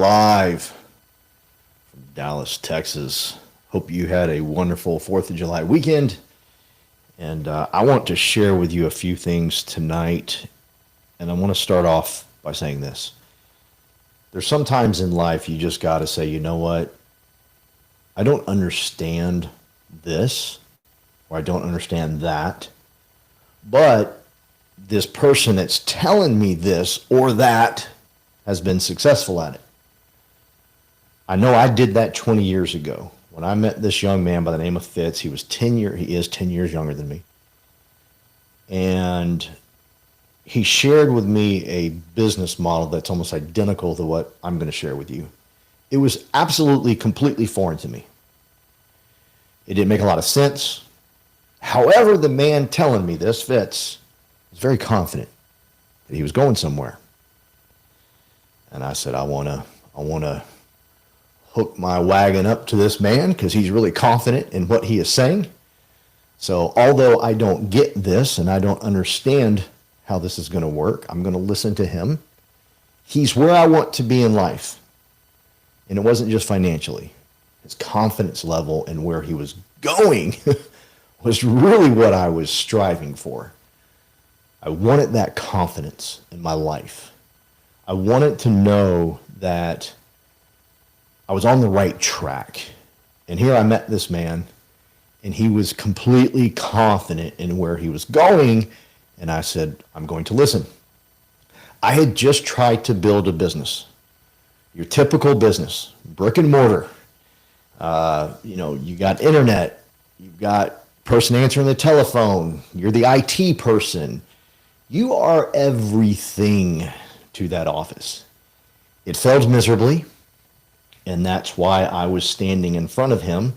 live from Dallas, Texas. Hope you had a wonderful 4th of July weekend. And I want to share with you a few things tonight. And I want to start off by saying this. There's sometimes in life you just got to say, you know what? I don't understand this, or I don't understand that. But this person that's telling me this or that has been successful at it. I know I did that 20 years ago when I met this young man by the name of Fitz. He is 10 years younger than me. And he shared with me a business model that's almost identical to what I'm going to share with you. It was absolutely, completely foreign to me. It didn't make a lot of sense. However, the man telling me this, Fitz, was very confident that he was going somewhere. And I said, I want to hook my wagon up to this man because he's really confident in what he is saying. So although I don't get this and I don't understand how this is going to work, I'm going to listen to him. He's where I want to be in life. And it wasn't just financially. His confidence level and where he was going was really what I was striving for. I wanted that confidence in my life. I wanted to know that I was on the right track. And here I met this man, and he was completely confident in where he was going. And I said, I'm going to listen. I had just tried to build a business, your typical business, brick and mortar. You got internet, you've got person answering the telephone, you're the IT person. You are everything to that office. It failed miserably, and that's why I was standing in front of him.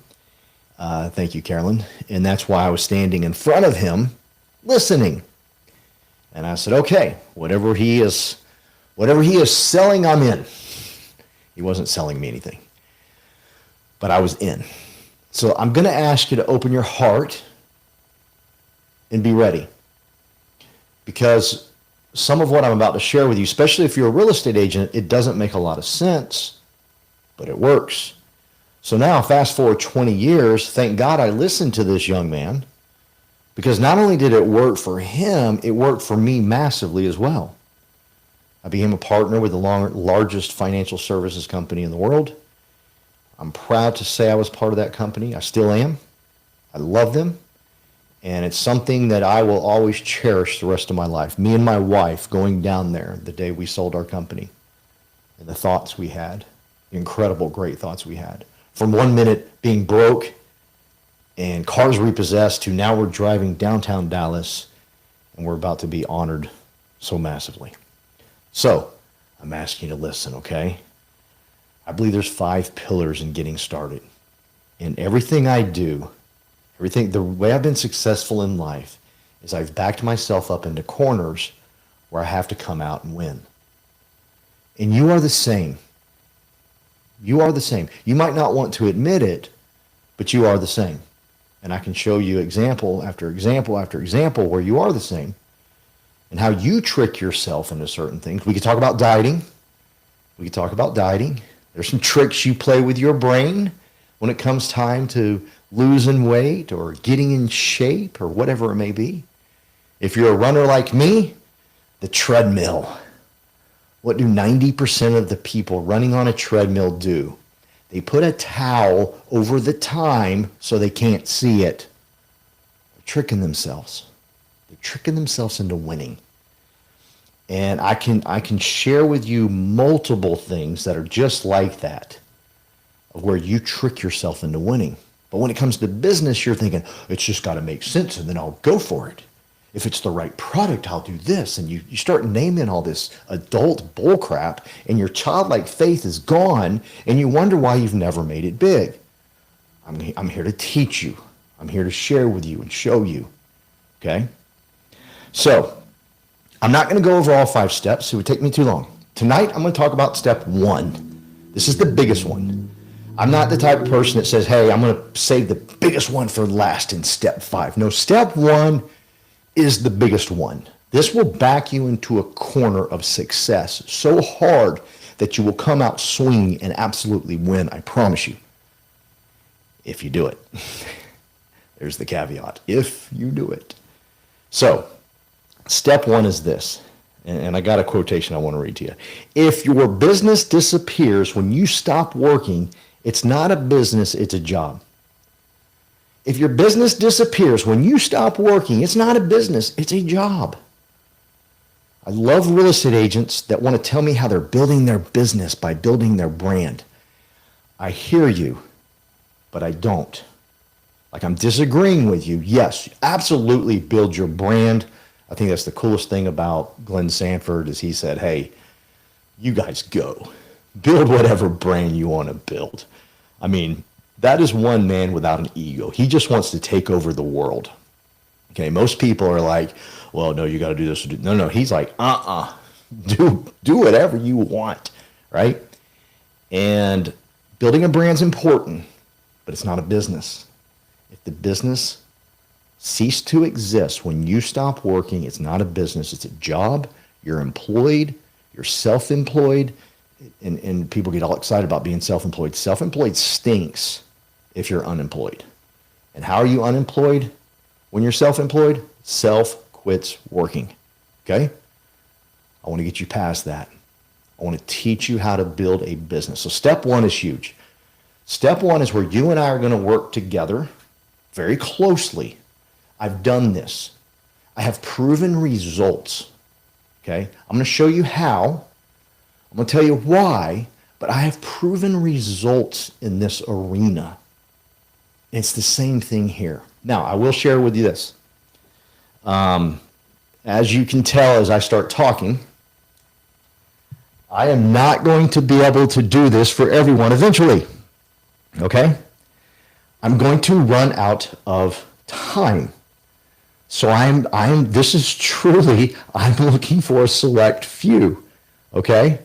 Thank you, Carolyn. And that's why I was standing in front of him, listening. And I said, okay, whatever he is selling, I'm in. He wasn't selling me anything, but I was in. So I'm going to ask you to open your heart and be ready. Because some of what I'm about to share with you, especially if you're a real estate agent, it doesn't make a lot of sense, but it works. So now, fast forward 20 years, thank God I listened to this young man, because not only did it work for him, it worked for me massively as well. I became a partner with the largest financial services company in the world. I'm proud to say I was part of that company. I still am. I love them. And it's something that I will always cherish the rest of my life. Me and my wife going down there the day we sold our company, and the thoughts we had, the incredible, great thoughts we had. From 1 minute being broke and cars repossessed to now we're driving downtown Dallas and we're about to be honored so massively. So I'm asking you to listen, okay? I believe there's 5 pillars in getting started. And everything I do, the way I've been successful in life is I've backed myself up into corners where I have to come out and win. And you are the same. You are the same. You might not want to admit it, but you are the same. And I can show you example after example after example where you are the same and how you trick yourself into certain things. We could talk about dieting. There's some tricks you play with your brain when it comes time to losing weight or getting in shape or whatever it may be. If you're a runner like me, the treadmill. What do 90% of the people running on a treadmill do? They put a towel over the time so they can't see it. They're tricking themselves. They're tricking themselves into winning. And I can share with you multiple things that are just like that, of where you trick yourself into winning. But when it comes to business, you're thinking, it's just got to make sense and then I'll go for it. If it's the right product, I'll do this. And you start naming all this adult bullcrap and your childlike faith is gone and you wonder why you've never made it big. I'm here to teach you. I'm here to share with you and show you. Okay? So I'm not going to go over all 5 steps. It would take me too long. Tonight, I'm going to talk about step 1. This is the biggest one. I'm not the type of person that says, hey, I'm going to save the biggest one for last in step 5. No, step 1 is the biggest one. This will back you into a corner of success so hard that you will come out swinging and absolutely win. I promise you. If you do it. There's the caveat. If you do it. So, step one is this. And I got a quotation I want to read to you. If your business disappears when you stop working, it's not a business, it's a job. If your business disappears when you stop working, it's not a business, it's a job. I love real estate agents that want to tell me how they're building their business by building their brand. I hear you, but I don't. Like, I'm disagreeing with you. Yes, absolutely build your brand. I think that's the coolest thing about Glenn Sanford is he said, hey, you guys go. Build whatever brand you want to build. I mean, that is one man without an ego. He just wants to take over the world. Okay, most people are like, well, no, you got to do this. No, he's like, do whatever you want, right? And building a brand's important, but it's not a business. If the business ceased to exist when you stop working, it's not a business, it's a job. You're employed, you're self-employed, and people get all excited about being self-employed. Self-employed stinks if you're unemployed. And how are you unemployed when you're self-employed? Self quits working, okay? I want to get you past that. I want to teach you how to build a business. So step one is huge. Step one is where you and I are going to work together very closely. I've done this. I have proven results, okay? I'm going to show you how. I'm going to tell you why, but I have proven results in this arena. It's the same thing here. Now, I will share with you this. As you can tell as I start talking, I am not going to be able to do this for everyone eventually, okay? I'm going to run out of time. So this is truly, I'm looking for a select few, okay?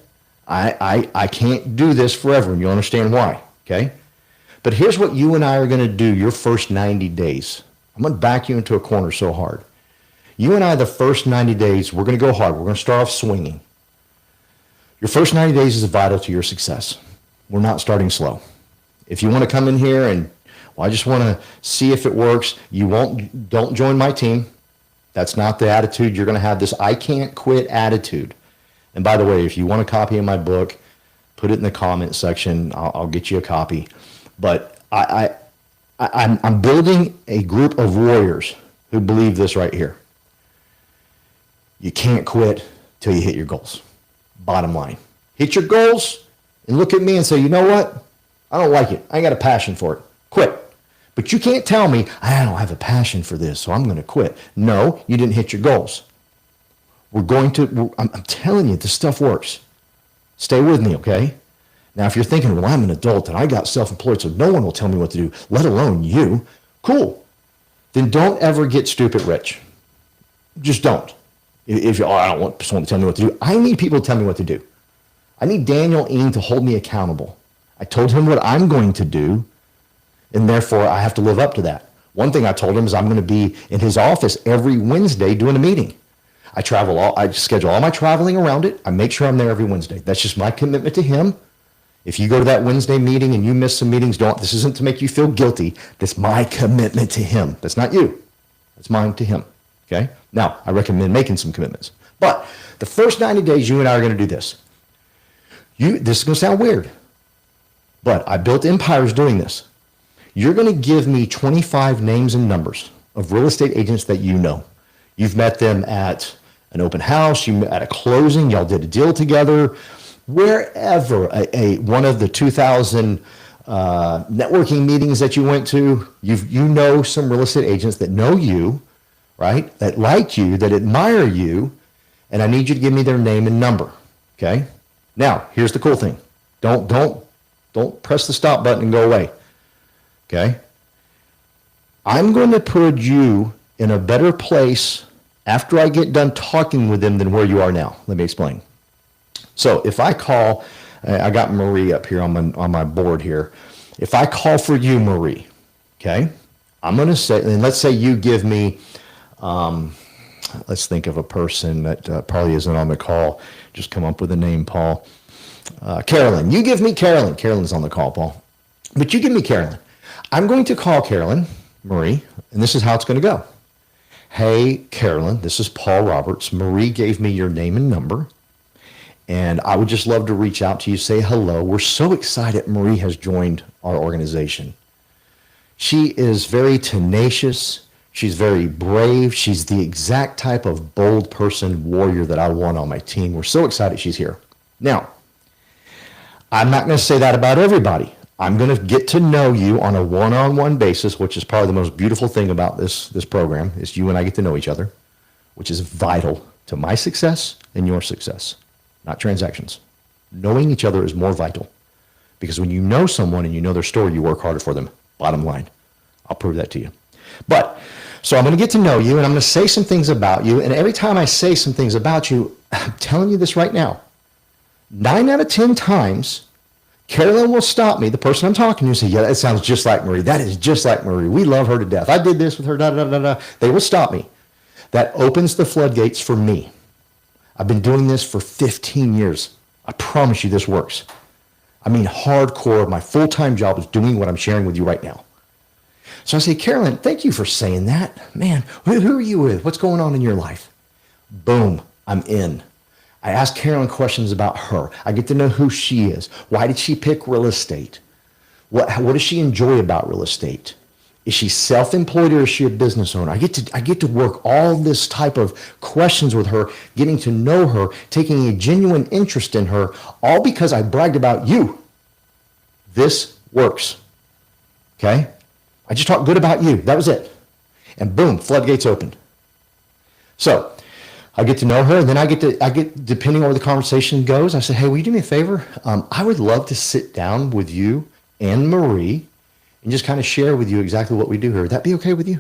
I can't do this forever, and you'll understand why, okay? But here's what you and I are going to do your first 90 days. I'm going to back you into a corner so hard. You and I, the first 90 days, we're going to go hard. We're going to start off swinging. Your first 90 days is vital to your success. We're not starting slow. If you want to come in here and, well, I just want to see if it works, don't join my team. That's not the attitude. You're going to have this I can't quit attitude. And by the way, if you want a copy of my book, put it in the comment section. I'll get you a copy. But I'm building a group of warriors who believe this right here. You can't quit till you hit your goals. Bottom line. Hit your goals and look at me and say, you know what? I don't like it. I ain't got a passion for it. Quit. But you can't tell me, I don't have a passion for this, so I'm going to quit. No, you didn't hit your goals. I'm telling you, this stuff works. Stay with me, okay? Now, if you're thinking, well, I'm an adult and I got self-employed, so no one will tell me what to do, let alone you. Cool. Then don't ever get stupid rich. Just don't. If I don't want someone to tell me what to do. I need people to tell me what to do. I need Daniel Ean to hold me accountable. I told him what I'm going to do, and therefore I have to live up to that. One thing I told him is I'm going to be in his office every Wednesday doing a meeting. I schedule all my traveling around it. I make sure I'm there every Wednesday. That's just my commitment to him. If you go to that Wednesday meeting and you miss some meetings, this isn't to make you feel guilty. That's my commitment to him. That's not you. That's mine to him. Okay? Now, I recommend making some commitments. But the first 90 days, you and I are going to do this. This is going to sound weird, but I built empires doing this. You're going to give me 25 names and numbers of real estate agents that you know. You've met them at an open house, you met at a closing, y'all did a deal together, wherever, one of the 2,000 networking meetings that you went to, you know some real estate agents that know you, right? That like you, that admire you, and I need you to give me their name and number, okay? Now, here's the cool thing. Don't press the stop button and go away, okay? I'm going to put you in a better place after I get done talking with them than where you are now. Let me explain. So if I call, I got Marie up here on my board here. If I call for you, Marie, okay, I'm going to say, and let's say you give me, let's think of a person that probably isn't on the call. Just come up with a name, Paul. Carolyn, you give me Carolyn. Carolyn's on the call, Paul. But you give me Carolyn. I'm going to call Carolyn, Marie, and this is how it's going to go. Hey, Carolyn, this is Paul Roberts. Marie gave me your name and number, and I would just love to reach out to you, say hello. We're so excited Marie has joined our organization. She is very tenacious. She's very brave. She's the exact type of bold person, warrior that I want on my team. We're so excited she's here. Now, I'm not going to say that about everybody. I'm going to get to know you on a one-on-one basis, which is probably the most beautiful thing about this program, is you and I get to know each other, which is vital to my success and your success, not transactions. Knowing each other is more vital because when you know someone and you know their story, you work harder for them. Bottom line. I'll prove that to you. So I'm going to get to know you and I'm going to say some things about you. And every time I say some things about you, I'm telling you this right now, 9 out of 10 times, Carolyn will stop me, the person I'm talking to, and say, yeah, that sounds just like Marie. That is just like Marie. We love her to death. I did this with her, da, da, da, da. They will stop me. That opens the floodgates for me. I've been doing this for 15 years. I promise you this works. I mean, hardcore. My full-time job is doing what I'm sharing with you right now. So I say, Carolyn, thank you for saying that. Man, who are you with? What's going on in your life? Boom, I'm in. I ask Carolyn questions about her. I get to know who she is. Why did she pick real estate? What does she enjoy about real estate? Is she self-employed or is she a business owner? I get to work all this type of questions with her, getting to know her, taking a genuine interest in her, all because I bragged about you. This works. Okay? I just talked good about you. That was it. And boom, floodgates opened. So I get to know her, and then I get depending on where the conversation goes, I say, hey, will you do me a favor? I would love to sit down with you and Marie and just kind of share with you exactly what we do here. Would that be okay with you?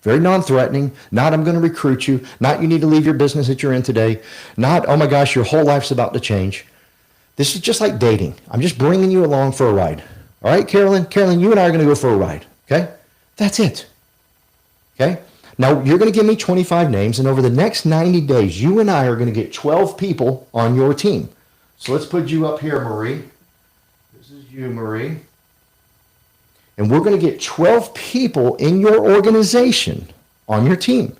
Very non-threatening, not I'm going to recruit you, not you need to leave your business that you're in today, not, oh my gosh, your whole life's about to change. This is just like dating. I'm just bringing you along for a ride. All right, Carolyn? Carolyn, you and I are going to go for a ride, okay? That's it, okay? Now, you're going to give me 25 names, and over the next 90 days, you and I are going to get 12 people on your team. So let's put you up here, Marie. This is you, Marie. And we're going to get 12 people in your organization on your team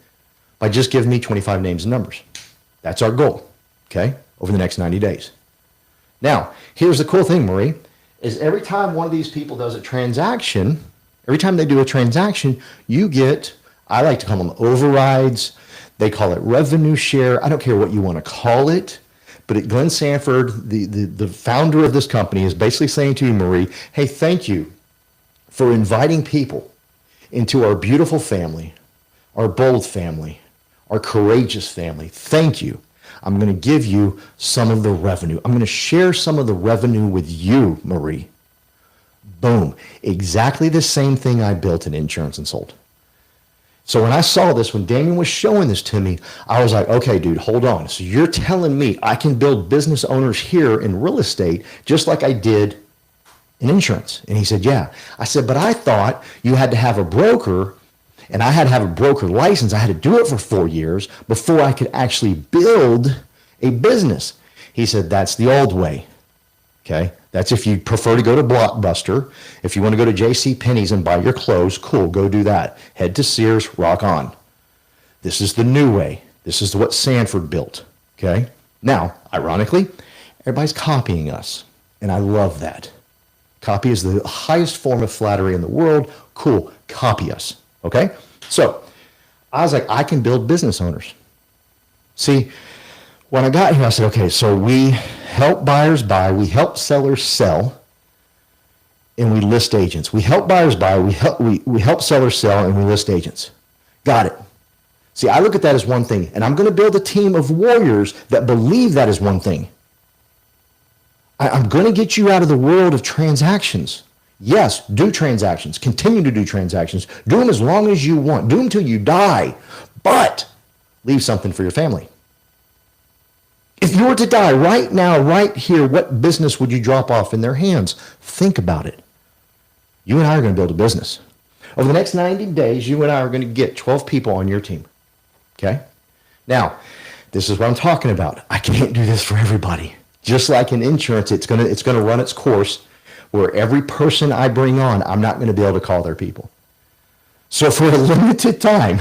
by just giving me 25 names and numbers. That's our goal, okay, over the next 90 days. Now, here's the cool thing, Marie, is every time one of these people does a transaction, every time they do a transaction, you get, I like to call them overrides. They call it revenue share. I don't care what you want to call it. But at Glenn Sanford, the founder of this company, is basically saying to you, Marie, hey, thank you for inviting people into our beautiful family, our bold family, our courageous family. Thank you. I'm going to give you some of the revenue. I'm going to share some of the revenue with you, Marie. Boom. Exactly the same thing I built in insurance and sold. So when I saw this, when Damien was showing this to me, I was like, okay, dude, hold on. So you're telling me I can build business owners here in real estate just like I did in insurance? And he said, yeah. I said, but I thought you had to have a broker, and I had to have a broker license. I had to do it for 4 years before I could actually build a business. He said, that's the old way, okay? That's if you prefer to go to Blockbuster. If you want to go to J.C. Penney's and buy your clothes, cool, go do that. Head to Sears, rock on. This is the new way. This is what Sanford built, okay? Now, ironically, everybody's copying us, and I love that. Copy is the highest form of flattery in the world. Cool, copy us, okay? So I was like, I can build business owners. See, when I got here, I said, okay, so we help buyers buy, we help sellers sell, and we list agents. We help buyers buy, we help sellers sell, and we list agents. Got it. See, I look at that as one thing, and I'm going to build a team of warriors that believe that is one thing. I'm going to get you out of the world of transactions. Yes, do transactions. Continue to do transactions. Do them as long as you want. Do them till you die, but leave something for your family. If you were to die right now, right here, what business would you drop off in their hands? Think about it. You and I are going to build a business. Over the next 90 days, you and I are going to get 12 people on your team. Okay? Now, this is what I'm talking about. I can't do this for everybody. Just like in insurance, it's gonna run its course where every person I bring on, I'm not going to be able to call their people. So for a limited time,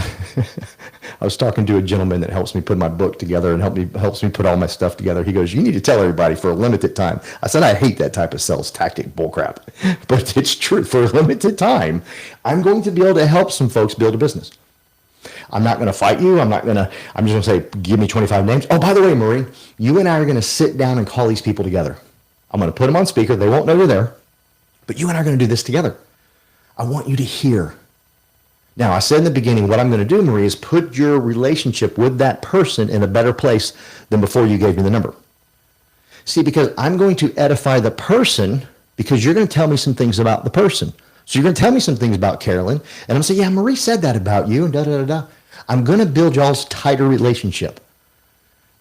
I was talking to a gentleman that helps me put my book together and helps me put all my stuff together. He goes, you need to tell everybody for a limited time. I said, I hate that type of sales tactic bullcrap, but it's true. For a limited time, I'm going to be able to help some folks build a business. I'm not going to fight you. I'm just going to say, give me 25 names. Oh, by the way, Marie, you and I are going to sit down and call these people together. I'm going to put them on speaker. They won't know you're there, but you and I are going to do this together. I want you to hear. Now, I said in the beginning, what I'm going to do, Marie, is put your relationship with that person in a better place than before you gave me the number. See, because I'm going to edify the person because you're going to tell me some things about the person. So you're going to tell me some things about Carolyn, and I'm going to say, yeah, Marie said that about you, and da-da-da-da. I'm going to build y'all's tighter relationship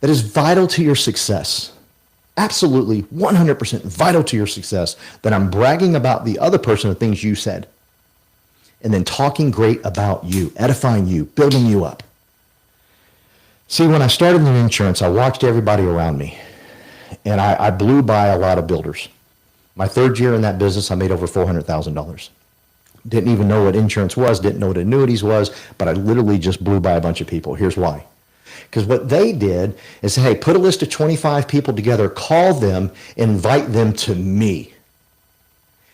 that is vital to your success. Absolutely, 100% vital to your success, that I'm bragging about the other person, the things you said, and then talking great about you, edifying you, building you up. See, when I started in insurance, I watched everybody around me, and I blew by a lot of builders. My third year in that business, I made over $400,000. Didn't even know what insurance was, didn't know what annuities was, but I literally just blew by a bunch of people. Here's why. Because what they did is say, hey, put a list of 25 people together, call them, invite them to me.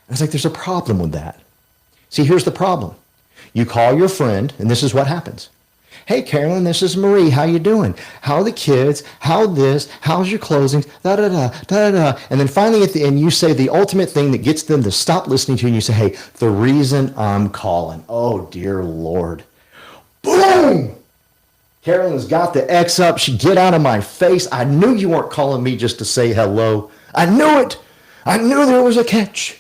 I was like, there's a problem with that. See, here's the problem. You call your friend, and this is what happens. Hey, Carolyn, this is Marie. How you doing? How are the kids? How this? How's your closings? Da-da-da, da-da-da. And then finally at the end, you say the ultimate thing that gets them to stop listening to you, and you say, hey, the reason I'm calling. Oh, dear Lord. Boom! Carolyn's got the X up. She get out of my face. I knew you weren't calling me just to say hello. I knew it. I knew there was a catch.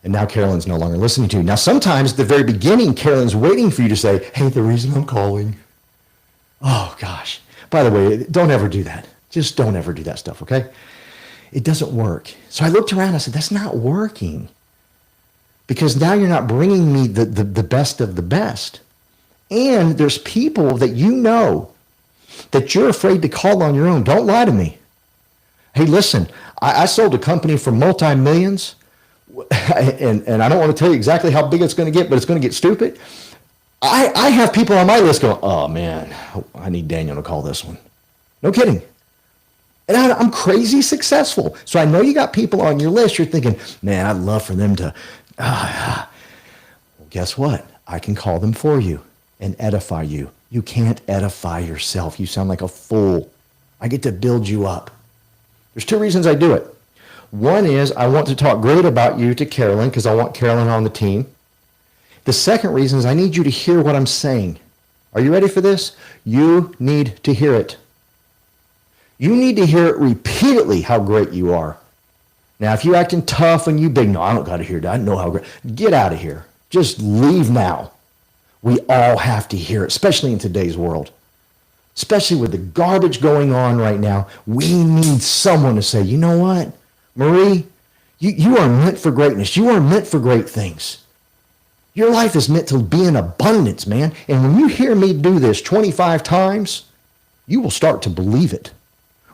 And now Carolyn's no longer listening to you. Now, sometimes at the very beginning, Carolyn's waiting for you to say, hey, the reason I'm calling. Oh, gosh. By the way, don't ever do that. Just don't ever do that stuff, okay? It doesn't work. So I looked around. I said, that's not working. Because now you're not bringing me the best of the best. And there's people that you know that you're afraid to call on your own. Don't lie to me. Hey, listen, I sold a company for multi-millions, and I don't want to tell you exactly how big it's going to get, but it's going to get stupid. I have people on my list going, oh, man, I need Daniel to call this one. No kidding. And I'm crazy successful. So I know you got people on your list. You're thinking, man, I'd love for them to. Well, guess what? I can call them for you and edify you. You can't edify yourself. You sound like a fool. I get to build you up. There's two reasons I do it. One is I want to talk great about you to Carolyn because I want Carolyn on the team. The second reason is I need you to hear what I'm saying. Are you ready for this? You need to hear it. You need to hear it repeatedly how great you are. Now, if you're acting tough and you big, no, I don't got to hear that. I know how great. Get out of here. Just leave now. We all have to hear it, especially in today's world. Especially with the garbage going on right now, we need someone to say, you know what, Marie, you are meant for greatness. You are meant for great things. Your life is meant to be in abundance, man. And when you hear me do this 25 times, you will start to believe it.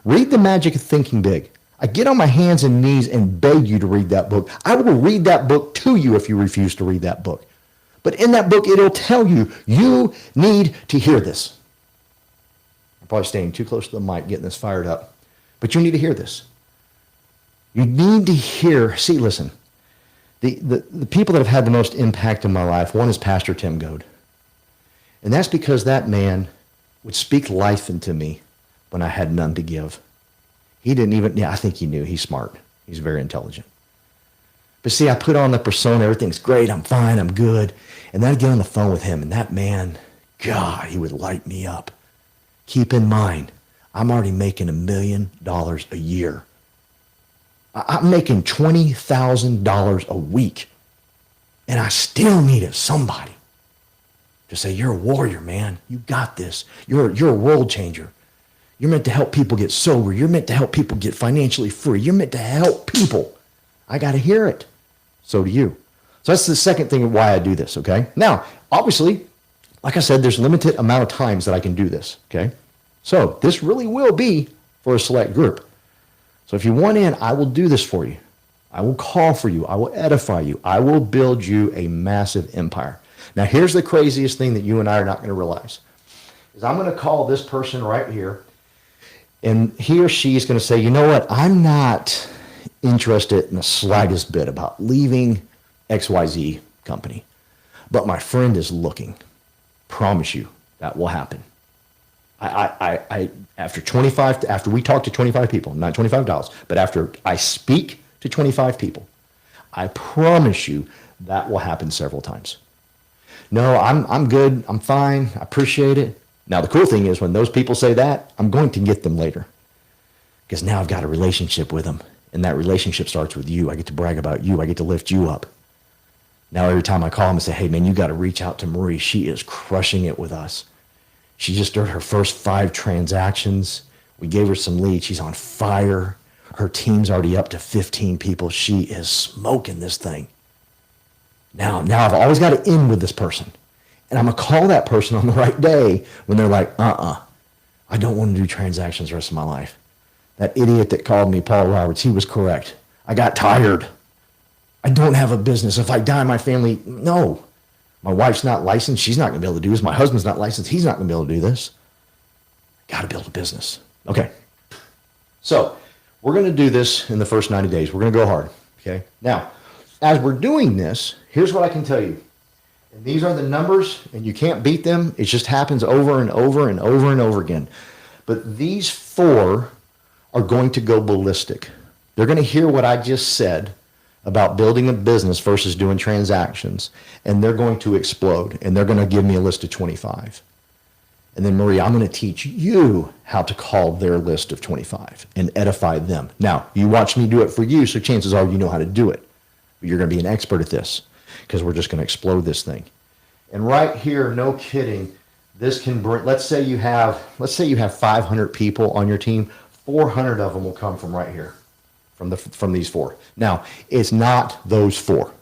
Read The Magic of Thinking Big. I get on my hands and knees and beg you to read that book. I will read that book to you if you refuse to read that book. But in that book, it'll tell you, you need to hear this. I'm probably staying too close to the mic, getting this fired up. But you need to hear this. You need to hear, see, listen, the people that have had the most impact in my life, one is Pastor Tim Goad. And that's because that man would speak life into me when I had none to give. He didn't even, I think he knew. He's smart. He's very intelligent. But see, I put on the persona, everything's great, I'm fine, I'm good. And then I'd get on the phone with him, and that man, God, he would light me up. Keep in mind, I'm already making $1 million a year. I'm making $20,000 a week. And I still needed somebody to say, you're a warrior, man. You got this. You're a world changer. You're meant to help people get sober. You're meant to help people get financially free. You're meant to help people. I got to hear it. So do you. So that's the second thing why I do this, okay? Now, obviously, like I said, there's a limited amount of times that I can do this, okay? So this really will be for a select group. So if you want in, I will do this for you. I will call for you. I will edify you. I will build you a massive empire. Now, here's the craziest thing that you and I are not going to realize is I'm going to call this person right here, and he or she is going to say, you know what? I'm not interested in the slightest bit about leaving XYZ company, but my friend is looking. Promise you that will happen. After we talk to 25 people, not $25, but after I speak to 25 people, I promise you that will happen several times. No, I'm good. I'm fine. I appreciate it. Now, the cool thing is when those people say that, I'm going to get them later because now I've got a relationship with them, and that relationship starts with you. I get to brag about you. I get to lift you up. Now, every time I call them and say, hey, man, you got to reach out to Marie. She is crushing it with us. She just did her first 5 transactions. We gave her some leads. She's on fire. Her team's already up to 15 people. She is smoking this thing. Now I've always got to end with this person. And I'm going to call that person on the right day when they're like, I don't want to do transactions the rest of my life. That idiot that called me, Paul Roberts, he was correct. I got tired. I don't have a business. If I die, my family, no. My wife's not licensed. She's not going to be able to do this. My husband's not licensed. He's not going to be able to do this. Got to build a business. Okay. So we're going to do this in the first 90 days. We're going to go hard. Okay. Now, as we're doing this, here's what I can tell you. And these are the numbers, and you can't beat them. It just happens over and over and over and over again. But these 4 are going to go ballistic. They're going to hear what I just said about building a business versus doing transactions, and they're going to explode, and they're going to give me a list of 25. And then, Marie, I'm going to teach you how to call their list of 25 and edify them. Now, you watch me do it for you, so chances are you know how to do it. But you're going to be an expert at this because we're just going to explode this thing. And right here, no kidding, this can bring, let's say you have 500 people on your team, 400 of them will come from right here. From these 4. Now, it's not those 4.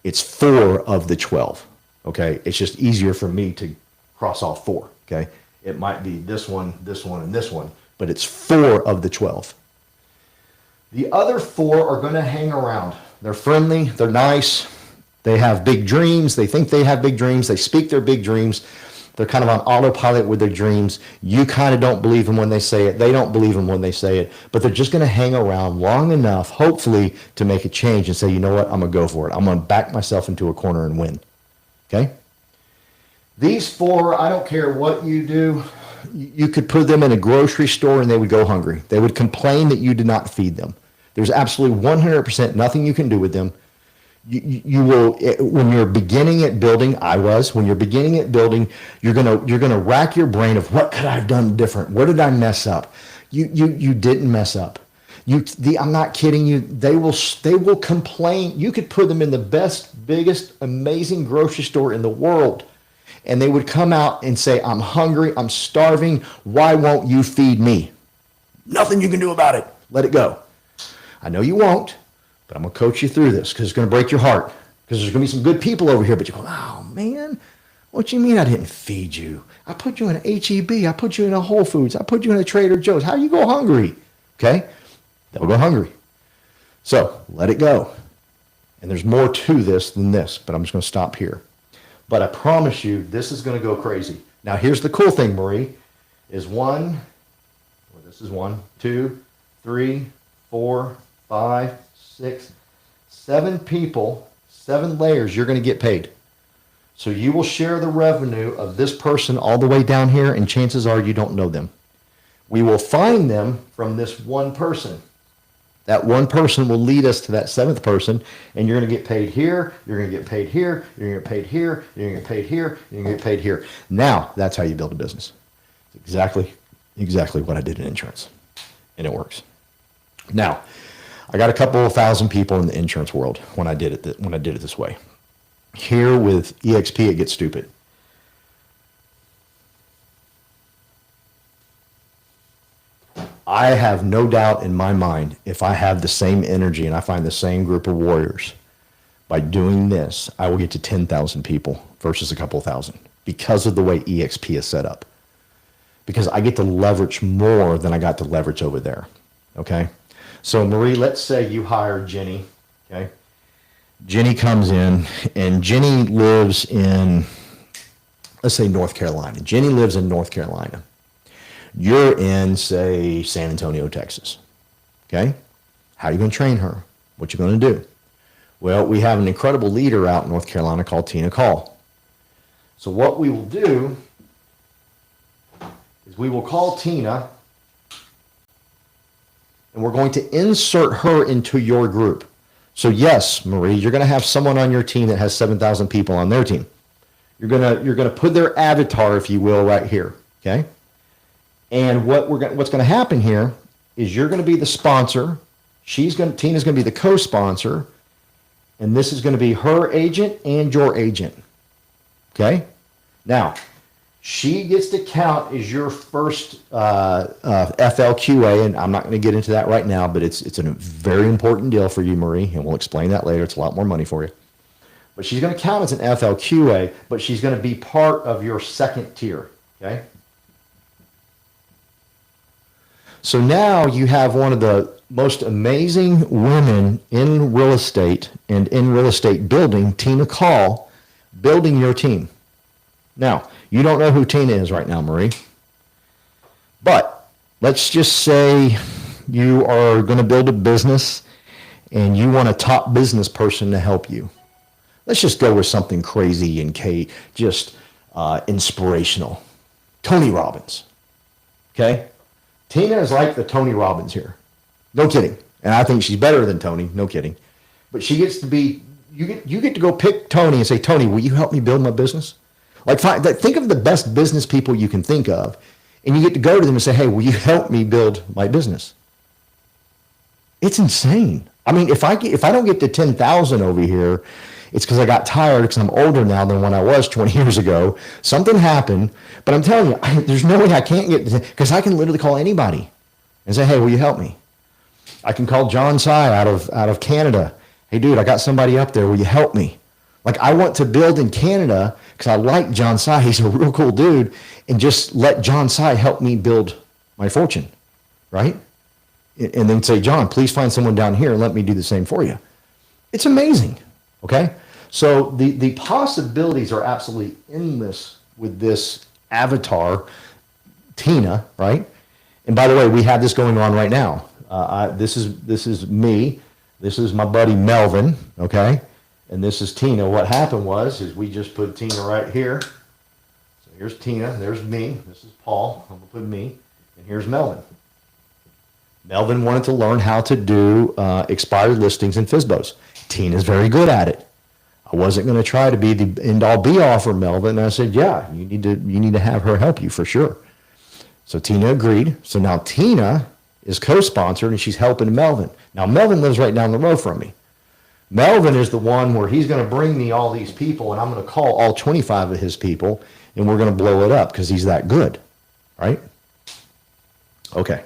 It's 4 of the 12. Okay? It's just easier for me to cross off 4. Okay? It might be this one, and this one, but it's 4 of the 12. The other 4 are going to hang around. They're friendly. They're nice. They have big dreams. They think they have big dreams. They speak their big dreams. They're kind of on autopilot with their dreams. You kind of don't believe them when they say it. They don't believe them when they say it. But they're just going to hang around long enough, hopefully, to make a change and say, you know what, I'm going to go for it. I'm going to back myself into a corner and win. Okay? These 4, I don't care what you do. You could put them in a grocery store and they would go hungry. They would complain that you did not feed them. There's absolutely 100% nothing you can do with them. You will, when you're beginning at building, when you're beginning at building, you're gonna rack your brain of what could I have done different? Where did I mess up? You didn't mess up. I'm not kidding you. They will complain. You could put them in the best, biggest, amazing grocery store in the world, and they would come out and say, I'm hungry, I'm starving. Why won't you feed me? Nothing you can do about it. Let it go. I know you won't. But I'm going to coach you through this because it's going to break your heart. Because there's going to be some good people over here, but you go, oh, man, what you mean I didn't feed you? I put you in an H-E-B. I put you in a Whole Foods. I put you in a Trader Joe's. How do you go hungry? Okay? They'll go hungry. So let it go. And there's more to this than this, but I'm just going to stop here. But I promise you, this is going to go crazy. Now, here's the cool thing, Marie, is 1, 2, 3, 4, 5, 6, 7 people, 7 layers, you're going to get paid. So you will share the revenue of this person all the way down here, and chances are you don't know them. We will find them from this one person. That one person will lead us to that 7th person, and you're going to get paid here, you're going to get paid here, you're going to get paid here, you're going to get paid here, you're going to get paid here. Now, that's how you build a business. Exactly what I did in insurance, and it works. Now, I got a couple of thousand people in the insurance world when I did it this way. Here with EXP, it gets stupid. I have no doubt in my mind, if I have the same energy and I find the same group of warriors, by doing this, I will get to 10,000 people versus a couple thousand because of the way EXP is set up. Because I get to leverage more than I got to leverage over there. Okay? So Marie, let's say you hire Jenny, okay? Jenny comes in, and Jenny lives in, let's say, North Carolina. Jenny lives in North Carolina. You're in, say, San Antonio, Texas, okay? How are you going to train her? What you going to do? Well, we have an incredible leader out in North Carolina called Tina Call. So what we will do is we will call Tina, and we're going to insert her into your group. So yes, Marie, you're going to have someone on your team that has 7,000 people on their team. You're going to put their avatar, if you will, right here, okay? And what's going to happen here is you're going to be the sponsor. Tina's going to be the co-sponsor, and this is going to be her agent and your agent. Okay? Now, she gets to count as your first FLQA, and I'm not going to get into that right now, but it's a very important deal for you, Marie, and we'll explain that later. It's a lot more money for you. But she's going to count as an FLQA, but she's going to be part of your second tier. Okay? So now you have one of the most amazing women in real estate and in real estate building, Tina Call, building your team. Now, you don't know who Tina is right now, Marie. But let's just say you are going to build a business and you want a top business person to help you. Let's just go with something crazy and just inspirational. Tony Robbins. Okay? Tina is like the Tony Robbins here. No kidding. And I think she's better than Tony. No kidding. But she gets to be, you get to go pick Tony and say, Tony, will you help me build my business? Think of the best business people you can think of, and you get to go to them and say, hey, will you help me build my business? It's insane. I mean, if I don't get to 10,000 over here, it's because I got tired because I'm older now than when I was 20 years ago. Something happened, but I'm telling you, there's no way I can't get to, because I can literally call anybody and say, hey, will you help me? I can call John Sy out of Canada. Hey, dude, I got somebody up there. Will you help me? Like, I want to build in Canada because I like John Sy. He's a real cool dude. And just let John Sy help me build my fortune, right? And then say, John, please find someone down here and let me do the same for you. It's amazing, okay? So the possibilities are absolutely endless with this avatar, Tina, right? And by the way, we have this going on right now. This is me. This is my buddy Melvin, okay? And this is Tina. What happened is we just put Tina right here. So here's Tina. There's me. This is Paul. I'm going to put me. And here's Melvin. Melvin wanted to learn how to do expired listings and FSBOs. Tina's very good at it. I wasn't going to try to be the end-all be-all for Melvin. And I said, yeah, you need to have her help you for sure. So Tina agreed. So now Tina is co-sponsored, and she's helping Melvin. Now, Melvin lives right down the road from me. Melvin is the one where he's going to bring me all these people, and I'm going to call all 25 of his people, and we're going to blow it up because he's that good, right? Okay.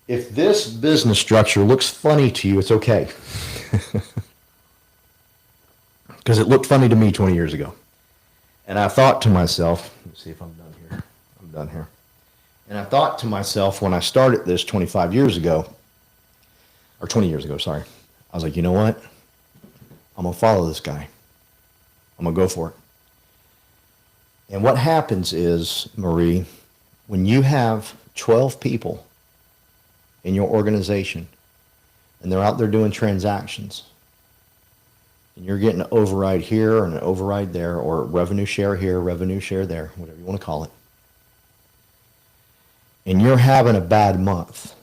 If this business structure looks funny to you, it's okay. Because it looked funny to me 20 years ago. And I thought to myself, let's see if I'm done here. I'm done here. And I thought to myself when I started this 25 years ago, or 20 years ago, sorry. I was like, you know what? I'm going to follow this guy. I'm going to go for it. And what happens is, Marie, when you have 12 people in your organization and they're out there doing transactions, and you're getting an override here and an override there, or revenue share here, revenue share there, whatever you want to call it, and you're having a bad month,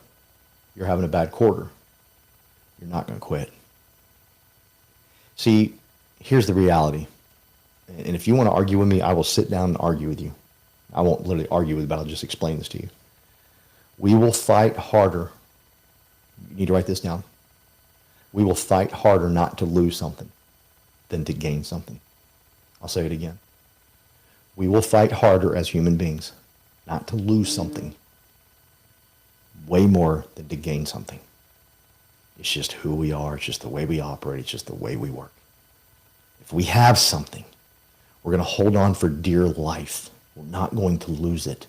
you're having a bad quarter, you're not going to quit. See, here's the reality. And if you want to argue with me, I will sit down and argue with you. I won't literally argue with you, but I'll just explain this to you. We will fight harder. You need to write this down. We will fight harder not to lose something than to gain something. I'll say it again. We will fight harder as human beings not to lose something way more than to gain something. It's just who we are. It's just the way we operate. It's just the way we work. If we have something, we're going to hold on for dear life. We're not going to lose it.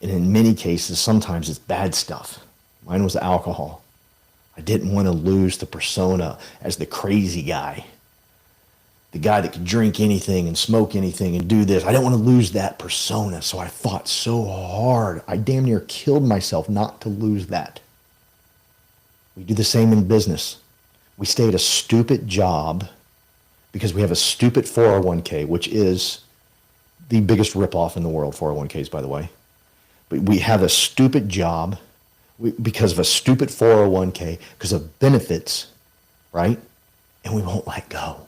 And in many cases, sometimes it's bad stuff. Mine was alcohol. I didn't want to lose the persona as the crazy guy, the guy that could drink anything and smoke anything and do this. I didn't want to lose that persona, so I fought so hard. I damn near killed myself not to lose that. We do the same in business. We stay at a stupid job because we have a stupid 401k, which is the biggest ripoff in the world, 401ks, by the way. But we have a stupid job because of a stupid 401k, because of benefits, right? And we won't let go.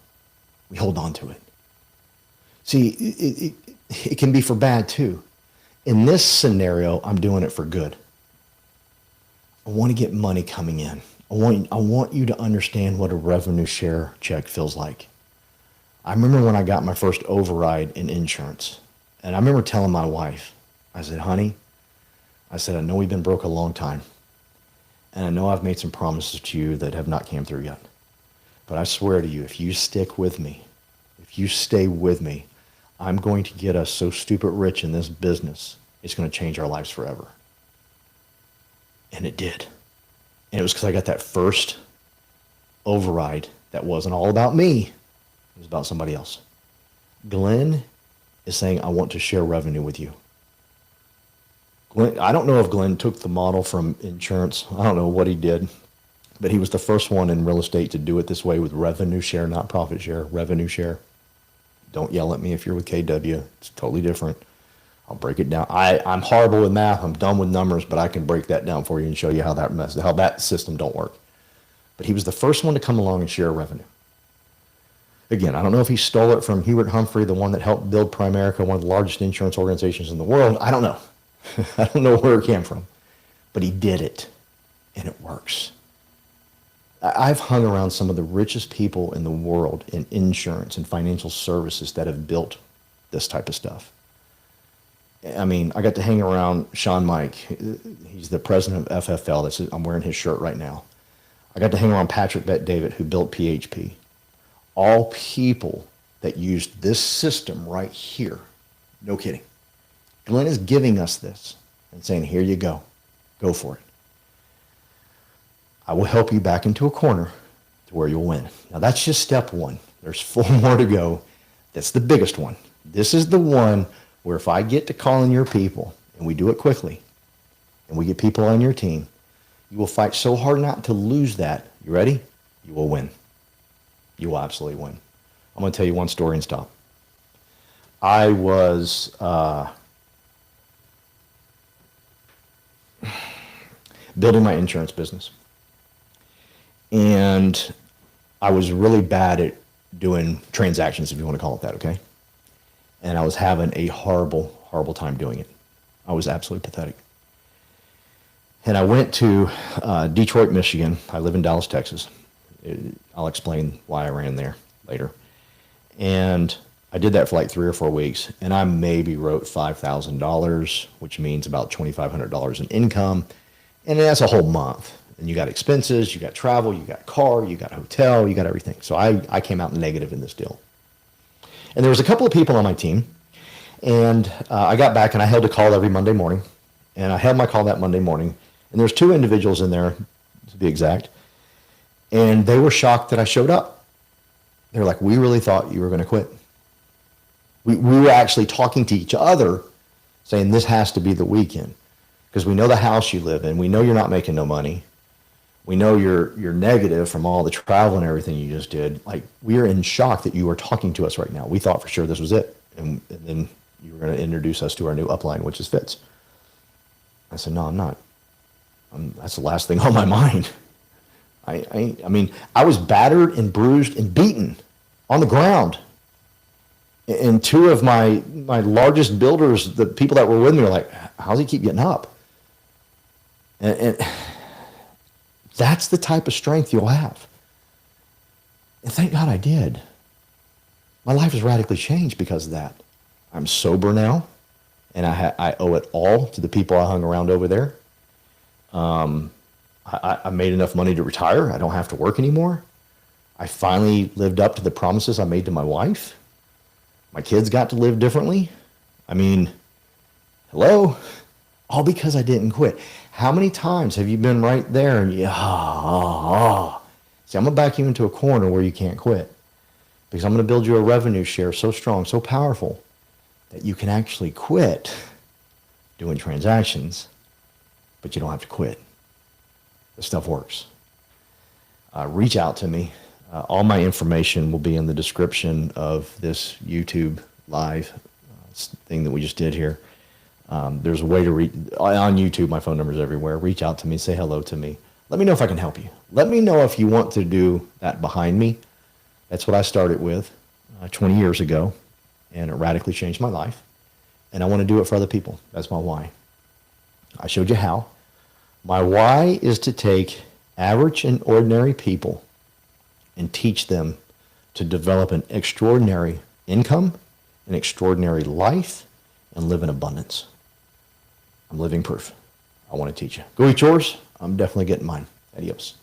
We hold on to it. See, it can be for bad too. In this scenario, I'm doing it for good. I want to get money coming in. I want you to understand what a revenue share check feels like. I remember when I got my first override in insurance, and I remember telling my wife, I said, honey, I said, I know we've been broke a long time, and I know I've made some promises to you that have not came through yet. But I swear to you, if you stick with me, if you stay with me, I'm going to get us so stupid rich in this business, it's going to change our lives forever. And it did. And it was because I got that first override that wasn't all about me. It was about somebody else. Glenn is saying, I want to share revenue with you. Glenn, I don't know if Glenn took the model from insurance. I don't know what he did, but he was the first one in real estate to do it this way with revenue share, not profit share, revenue share. Don't yell at me if you're with KW. It's totally different. I'll break it down. I'm horrible with math. I'm dumb with numbers, but I can break that down for you and show you how that system don't work. But he was the first one to come along and share revenue. Again, I don't know if he stole it from Hubert Humphrey, the one that helped build Primerica, one of the largest insurance organizations in the world. I don't know. I don't know where it came from, but he did it, and it works. I've hung around some of the richest people in the world in insurance and financial services that have built this type of stuff. I mean, I got to hang around Sean Mike. He's the president of FFL. I'm wearing his shirt right now. I got to hang around Patrick Bet-David, who built PHP. All people that used this system right here. No kidding. Glenn is giving us this and saying, here you go. Go for it. I will help you back into a corner to where you'll win. Now, that's just step one. There's 4 more to go. That's the biggest one. This is the one where if I get to calling your people, and we do it quickly, and we get people on your team, you will fight so hard not to lose that. You ready? You will win. You will absolutely win. I'm going to tell you one story and stop. I was building my insurance business. And I was really bad at doing transactions, if you want to call it that, okay? And I was having a horrible, horrible time doing it. I was absolutely pathetic. And I went to Detroit, Michigan. I live in Dallas, Texas. I'll explain why I ran there later. And I did that for like 3 or 4 weeks, and I maybe wrote $5,000, which means about $2,500 in income. And that's a whole month. And you got expenses, you got travel, you got car, you got hotel, you got everything. So I came out negative in this deal. And there was a couple of people on my team, and I got back and I held a call every Monday morning. And I held my call that Monday morning. And there's 2 individuals in there, to be exact. And they were shocked that I showed up. They were like, we really thought you were going to quit. We were actually talking to each other saying this has to be the weekend because we know the house you live in. We know you're not making no money. We know you're negative from all the travel and everything you just did. Like, we are in shock that you are talking to us right now. We thought for sure this was it. And then you were going to introduce us to our new upline, which is Fitz. I said, no, I'm not. That's the last thing on my mind. I mean, I was battered and bruised and beaten on the ground. And 2 of my largest builders, the people that were with me, were like, how's he keep getting up? And that's the type of strength you'll have. And thank God I did. My life has radically changed because of that. I'm sober now, and I owe it all to the people I hung around over there. I made enough money to retire. I don't have to work anymore. I finally lived up to the promises I made to my wife. My kids got to live differently. I mean, hello? All because I didn't quit. How many times have you been right there and See, I'm going to back you into a corner where you can't quit, because I'm going to build you a revenue share so strong, so powerful, that you can actually quit doing transactions, but you don't have to quit. This stuff works. Reach out to me. All my information will be in the description of this YouTube live thing that we just did here. There's a way to reach on YouTube. My phone number is everywhere. Reach out to me. Say hello to me. Let me know if I can help you. Let me know if you want to do that behind me. That's what I started with 20 years ago, and it radically changed my life. And I want to do it for other people. That's my why. I showed you how. My why is to take average and ordinary people and teach them to develop an extraordinary income, an extraordinary life, and live in abundance. I'm living proof. I want to teach you. Go eat yours. I'm definitely getting mine. Adios.